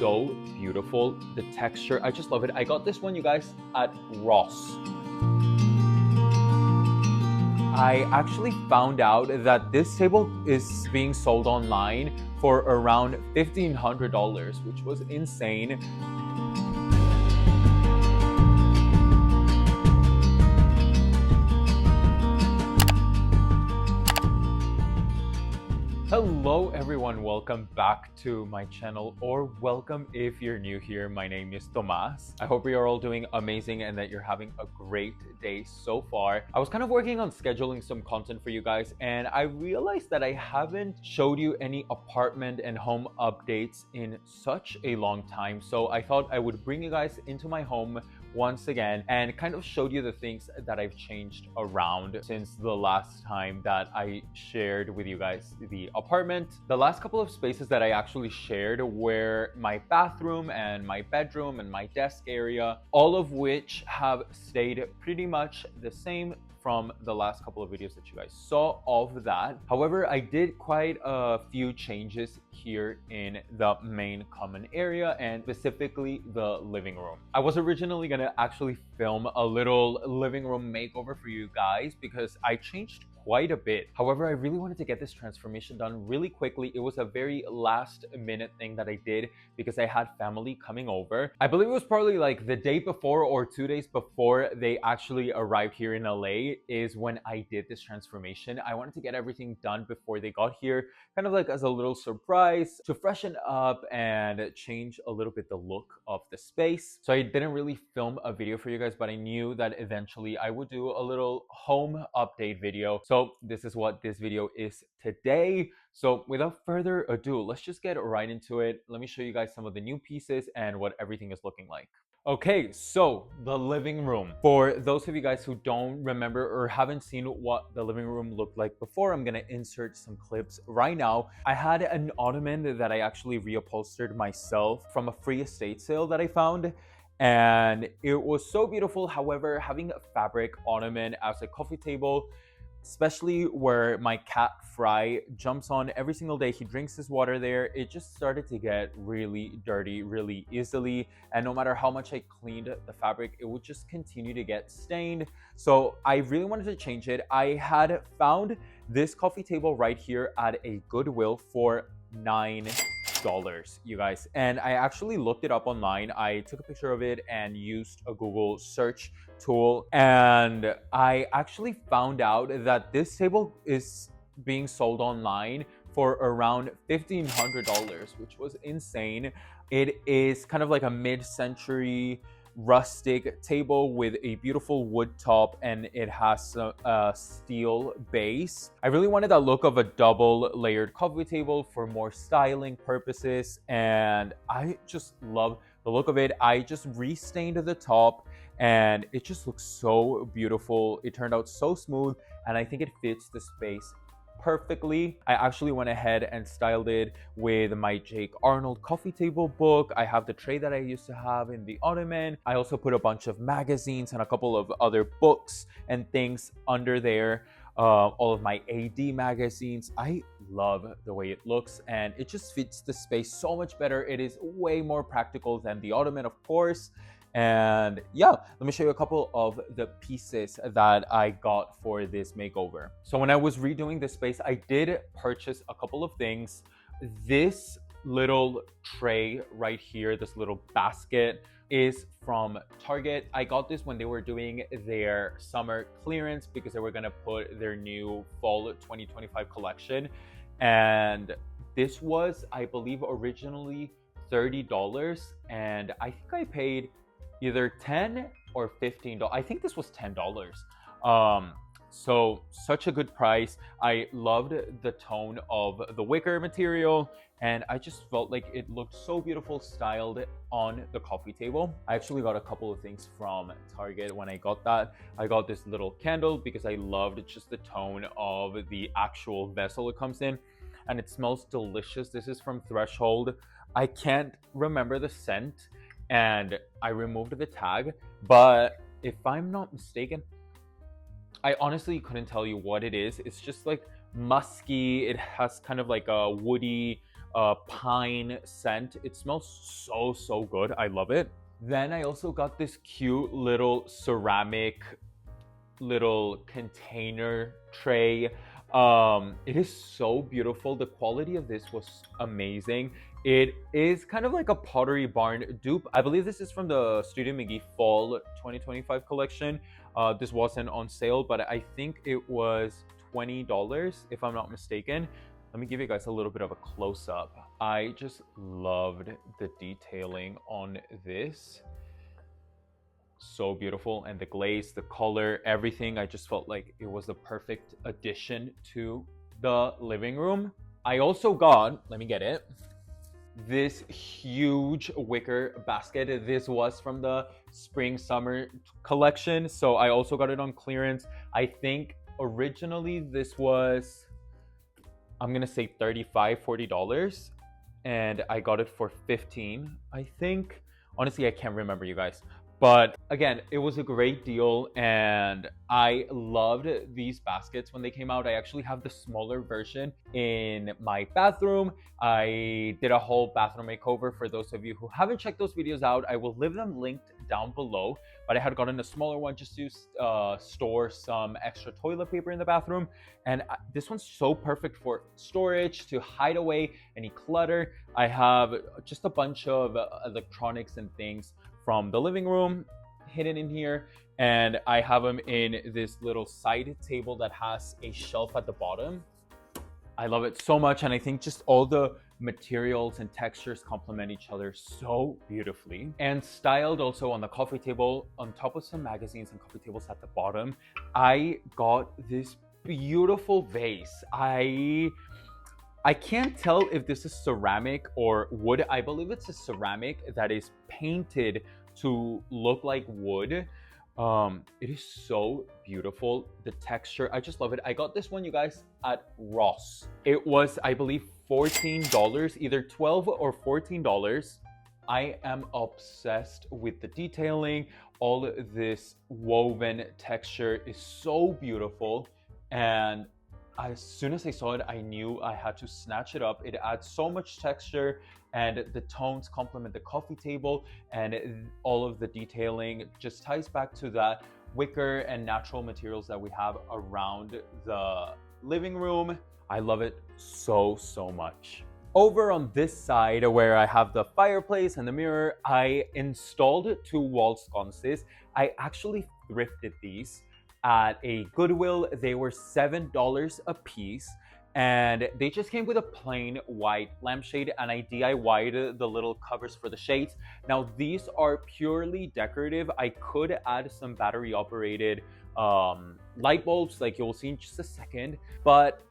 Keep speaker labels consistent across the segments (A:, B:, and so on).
A: so beautiful. The texture, I just love it. I got this one, you guys, at Ross. I actually found out that this table is being sold online for around $1,500, which was insane. Hello everyone, welcome back to my channel, or welcome if you're new here. My name is Tomas. I hope you're all doing amazing and that you're having a great day so far. I was kind of working on scheduling some content for you guys, and I realized that I haven't showed you any apartment and home updates in such a long time. So I thought I would bring you guys into my home once again and kind of showed you the things that I've changed around since the last time that I shared with you guys the apartment. The last couple of spaces that I actually shared were my bathroom and my bedroom and my desk area, all of which have stayed pretty much the same from the last couple of videos that you guys saw of that. However, I did quite a few changes here in the main common area and specifically the living room. I was originally gonna actually film a little living room makeover for you guys because I changed quite a bit. However, I really wanted to get this transformation done really quickly. It was a very last minute thing that I did because I had family coming over. I believe it was probably like the day before or 2 days before they actually arrived here in LA is when I did this transformation. I wanted to get everything done before they got here, kind of like as a little surprise to freshen up and change a little bit the look of the space. So I didn't really film a video for you guys, but I knew that eventually I would do a little home update video. So this is what this video is today. So without further ado, let's just get right into it. Let me show you guys some of the new pieces and what everything is looking like. Okay, so the living room. For those of you guys who don't remember or haven't seen what the living room looked like before, I'm gonna insert some clips right now. I had an ottoman that I actually reupholstered myself from a free estate sale that I found, and it was so beautiful. However, having a fabric ottoman as a coffee table, especially where my cat Fry jumps on every single day, he drinks his water there, it just started to get really dirty really easily, and no matter how much I cleaned the fabric, it would just continue to get stained. So I really wanted to change it. I had found this coffee table right here at a Goodwill for $9, you guys, and I actually looked it up online. I took a picture of it and used a Google search tool, and I actually found out that this table is being sold online for around $1,500, which was insane. It is kind of like a mid-century rustic table with a beautiful wood top, and it has a steel base. I really wanted that look of a double layered coffee table for more styling purposes, and I just love the look of it. I just restained the top and it just looks so beautiful. It turned out so smooth, and I think it fits the space perfectly. I actually went ahead and styled it with my Jake Arnold coffee table book. I have the tray that I used to have in the ottoman. I also put a bunch of magazines and a couple of other books and things under there. All of my AD magazines. I love the way it looks, and it just fits the space so much better. It is way more practical than the ottoman, of course. And yeah, let me show you a couple of the pieces that I got for this makeover. So when I was redoing this space, I did purchase a couple of things. This little tray right here, this little basket, is from Target. I got this when they were doing their summer clearance because they were gonna put their new fall 2025 collection. And this was, I believe, originally $30, and I think I paid either $10 or $15. I think this was $10. So such a good price. I loved the tone of the wicker material, and I just felt like it looked so beautiful styled on the coffee table. I actually got a couple of things from Target when I got that. I got this little candle because I loved just the tone of the actual vessel it comes in, and it smells delicious. This is from Threshold. I can't remember the scent, and I removed the tag, but if I'm not mistaken, I honestly couldn't tell you what it is. It's just like musky. It has kind of like a woody pine scent. It smells so good. I love it. Then I also got this cute little ceramic little container tray. It is so beautiful. The quality of this was amazing. It is kind of like a Pottery Barn dupe. I believe this is from the Studio McGee Fall 2025 collection. This wasn't on sale, but I think it was $20 if I'm not mistaken. Let me give you guys a little bit of a close-up. I just loved the detailing on this. So beautiful, and the glaze, the color, everything. I just felt like it was the perfect addition to the living room. I also got, let me get it, this huge wicker basket. This was from the spring summer collection, so I also got it on clearance. I think originally this was, I'm gonna say $35-40, and I got it for $15, I think. Honestly, I can't remember, you guys. But again, it was a great deal, and I loved these baskets when they came out. I actually have the smaller version in my bathroom. I did a whole bathroom makeover. For those of you who haven't checked those videos out, I will leave them linked down below. But I had gotten a smaller one just to store some extra toilet paper in the bathroom. And this one's so perfect for storage, to hide away any clutter. I have just a bunch of electronics and things from the living room hidden in here, and I have them in this little side table that has a shelf at the bottom. I love it so much, and I think just all the materials and textures complement each other so beautifully. And styled also on the coffee table, on top of some magazines and coffee tables at the bottom, I got this beautiful vase. I can't tell if this is ceramic or wood. I believe it's a ceramic that is painted to look like wood. It is so beautiful. The texture, I just love it. I got this one, you guys, at Ross. It was, I believe, $14, either $12 or $14. I am obsessed with the detailing. All this woven texture is so beautiful, and as soon as I saw it, I knew I had to snatch it up. It adds so much texture, and the tones complement the coffee table, and all of the detailing just ties back to that wicker and natural materials that we have around the living room. I love it so much. Over on this side, where I have the fireplace and the mirror, I installed 2 wall sconces. I actually thrifted these at a Goodwill. They were $7 a piece, and they just came with a plain white lampshade, and I DIY'd the little covers for the shades. Now these are purely decorative. I could add some battery operated light bulbs, like you'll see in just a second, but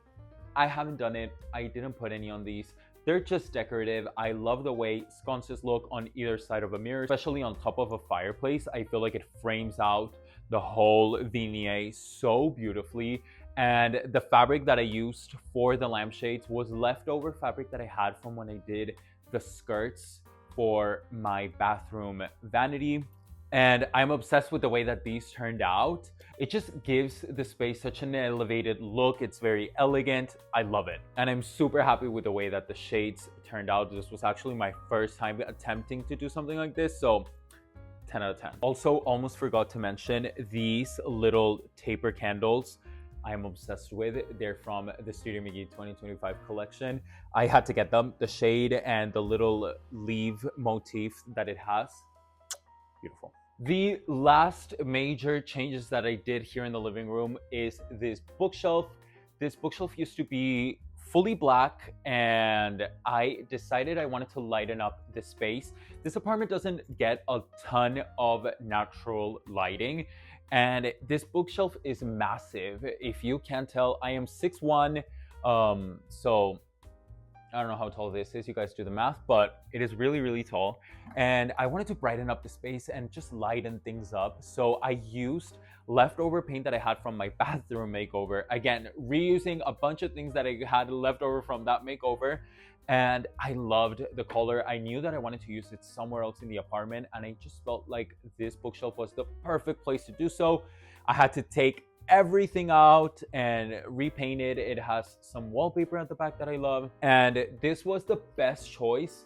A: I haven't done it. I didn't put any on these. They're just decorative. I love the way sconces look on either side of a mirror, especially on top of a fireplace. I feel like it frames out the whole vignette so beautifully. And the fabric that I used for the lampshades was leftover fabric that I had from when I did the skirts for my bathroom vanity. And I'm obsessed with the way that these turned out. It just gives the space such an elevated look. It's very elegant. I love it. And I'm super happy with the way that the shades turned out. This was actually my first time attempting to do something like this, so 10 out of 10. Also, almost forgot to mention these little taper candles. I am obsessed with. They're from the Studio McGee 2025 collection. I had to get them. The shade and the little leaf motif that it has, beautiful. The last major changes that I did here in the living room is this bookshelf. This bookshelf used to be fully black, and I decided I wanted to lighten up the space. This apartment doesn't get a ton of natural lighting, and this bookshelf is massive. If you can't tell, I am 6'1", so I don't know how tall this is, you guys do the math, but it is really tall. And I wanted to brighten up the space and just lighten things up. So I used leftover paint that I had from my bathroom makeover. Again, reusing a bunch of things that I had left over from that makeover. And I loved the color. I knew that I wanted to use it somewhere else in the apartment, and I just felt like this bookshelf was the perfect place to do so. I had to take everything out and repainted. It has some wallpaper at the back that I love, and this was the best choice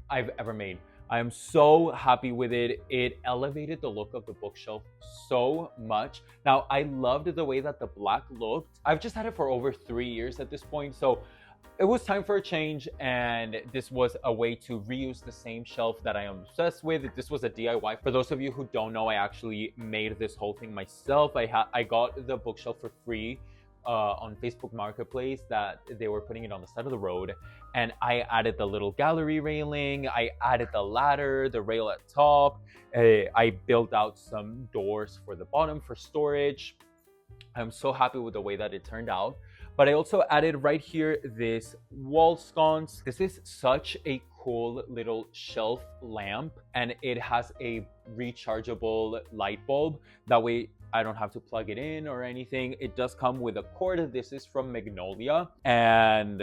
A: I've ever made. I am so happy with it. It elevated the look of the bookshelf so much. Now, I loved the way that the black looked. I've just had it for over 3 years at this point, so it was time for a change, and this was a way to reuse the same shelf that I am obsessed with. This was a DIY. For those of you who don't know, I actually made this whole thing myself. I got the bookshelf for free on Facebook Marketplace, that they were putting it on the side of the road, and I added the little gallery railing, I added the ladder, the rail at top, I built out some doors for the bottom for storage. I'm so happy with the way that it turned out. But I also added right here this wall sconce. This is such a cool little shelf lamp, and it has a rechargeable light bulb. That way I don't have to plug it in or anything. It does come with a cord. This is from Magnolia, and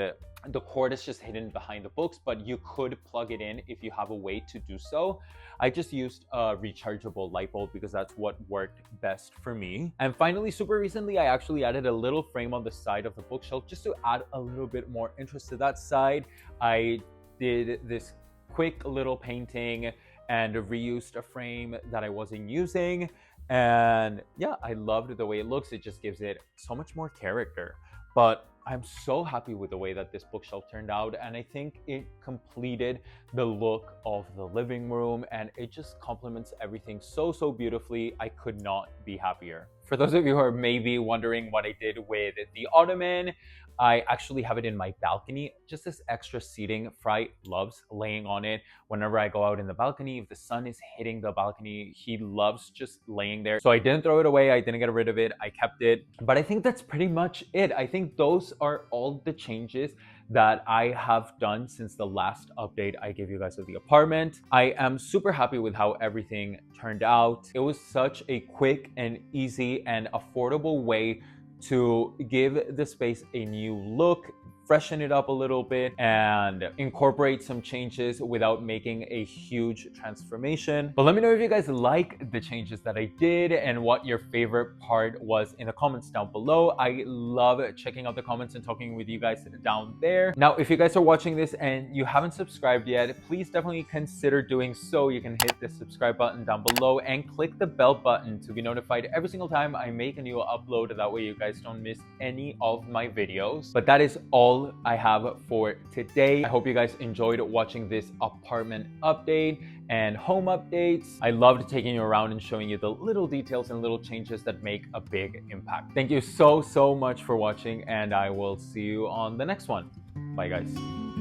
A: the cord is just hidden behind the books, but you could plug it in if you have a way to do so. I just used a rechargeable light bulb because that's what worked best for me. And finally, super recently, I actually added a little frame on the side of the bookshelf just to add a little bit more interest to that side. I did this quick little painting and reused a frame that I wasn't using. And yeah, I loved the way it looks. It just gives it so much more character. But I'm so happy with the way that this bookshelf turned out, and I think it completed the look of the living room, and it just complements everything so beautifully. I could not be happier. For those of you who are maybe wondering what I did with the ottoman, I actually have it in my balcony, just this extra seating. Fry loves laying on it. Whenever I go out in the balcony, if the sun is hitting the balcony, he loves just laying there. So I didn't throw it away, I didn't get rid of it, I kept it. But I think that's pretty much it. I think those are all the changes that I have done since the last update I gave you guys of the apartment. I am super happy with how everything turned out. It was such a quick and easy and affordable way to give the space a new look, freshen it up a little bit, and incorporate some changes without making a huge transformation. But let me know if you guys like the changes that I did and what your favorite part was in the comments down below. I love checking out the comments and talking with you guys down there. Now, if you guys are watching this and you haven't subscribed yet, please definitely consider doing so. You can hit the subscribe button down below and click the bell button to be notified every single time I make a new upload. That way you guys don't miss any of my videos. But that is all I have for today. I hope you guys enjoyed watching this apartment update and home updates. I loved taking you around and showing you the little details and little changes that make a big impact. Thank you so much for watching, and I will see you on the next one. Bye guys.